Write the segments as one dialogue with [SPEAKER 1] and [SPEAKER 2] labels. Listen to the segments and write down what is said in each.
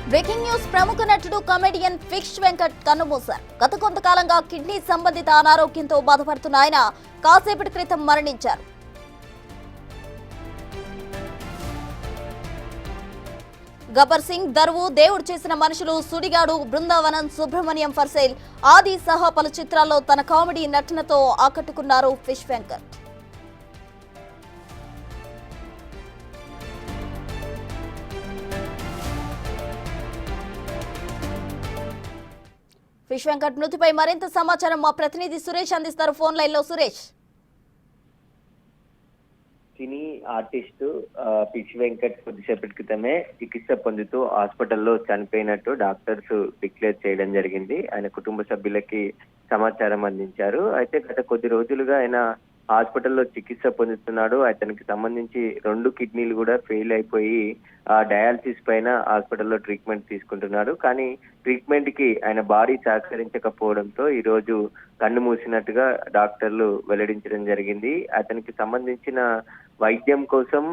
[SPEAKER 1] Breaking news ప్రముఖ నటుడు comedian fish Venkat కన్నుమూశారు. గత కొంతకాలంగా కిడ్నీ సంబంధిత అనారోగ్యంతో బాధపడుతున్న ఆయన కాసేపటి క్రితం మరణించారు. గబ్బర్ సింగ్, దరువు, దేవుడు చేసిన మనుషులు, సుడిగాడు, బృందావనం, సుబ్రహ్మణ్యం ఫర్ సేల్ ఆది సహా పలు చిత్రాల్లో తన కామెడీ నటనతో ఆకట్టుకున్నారు ఫిష్ వెంకట్. ఫిష్ వెంకట్ మృతిపై మరింత సమాచారం మా ప్రతినిధి సురేష్ అందిస్తారు. ఫోన్ లైన్ లో సురేష్.
[SPEAKER 2] సినీ ఆర్టిస్టు ఫిష్ వెంకట్ కొద్దిసేపటి క్రితమే చికిత్స పొందుతూ హాస్పిటల్లో చనిపోయినట్టు డాక్టర్స్ డిక్లేర్ చేయడం జరిగింది. ఆయన కుటుంబ సభ్యులకి సమాచారం అందించారు. అయితే గత కొద్ది రోజులుగా ఆయన హాస్పిటల్లో చికిత్స పొందుతున్నాడు. అతనికి సంబంధించి 2 కిడ్నీలు కూడా ఫెయిల్ అయిపోయి డయాలసిస్ పైన హాస్పిటల్లో ట్రీట్మెంట్ తీసుకుంటున్నాడు. కానీ ట్రీట్మెంట్ కి ఆయన బాడీ సహకరించకపోవడంతో ఈ రోజు కన్ను మూసినట్టుగా డాక్టర్లు వెల్లడించడం జరిగింది. అతనికి సంబంధించిన వైద్యం కోసం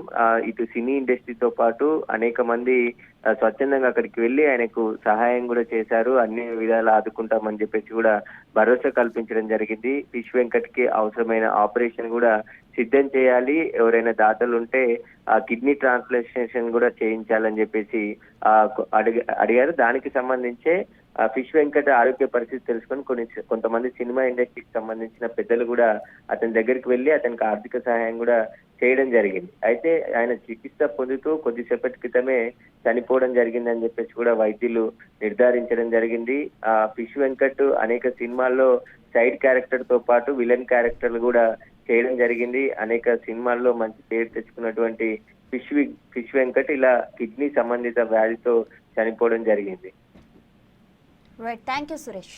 [SPEAKER 2] ఇటు సినీ ఇండస్ట్రీతో పాటు అనేక మంది స్వచ్ఛందంగా అక్కడికి వెళ్లి ఆయనకు సహాయం కూడా చేశారు. అన్ని విధాలు ఆదుకుంటామని చెప్పేసి కూడా భరోసా కల్పించడం జరిగింది. ఫిష్ వెంకట్ కి అవసరమైన ఆపరేషన్ కూడా సిద్ధం చేయాలి, ఎవరైనా దాతలు ఉంటే ఆ కిడ్నీ ట్రాన్స్ప్లాంటేషన్ కూడా చేయించాలని చెప్పేసి అడిగారు. దానికి సంబంధించే ఫిష్ వెంకట్ ఆరోగ్య పరిస్థితి తెలుసుకొని కొంతమంది సినిమా ఇండస్ట్రీకి సంబంధించిన పెద్దలు కూడా అతని దగ్గరికి వెళ్లి అతనికి ఆర్థిక సహాయం కూడా చేయడం జరిగింది. అయితే ఆయన చికిత్స పొందుతూ కొద్దిసేపటి క్రితమే చనిపోవడం జరిగిందని చెప్పేసి కూడా వైద్యులు నిర్ధారించడం జరిగింది. ఫిష్ వెంకట్ అనేక సినిమాల్లో సైడ్ క్యారెక్టర్ తో పాటు విలన్ క్యారెక్టర్లు కూడా చేయడం జరిగింది. అనేక సినిమాల్లో మంచి పేరు తెచ్చుకున్నటువంటి ఫిష్ వెంకట్ ఇలా కిడ్నీ సంబంధిత వ్యాధితో చనిపోవడం జరిగింది.
[SPEAKER 1] Right, thank you Suresh.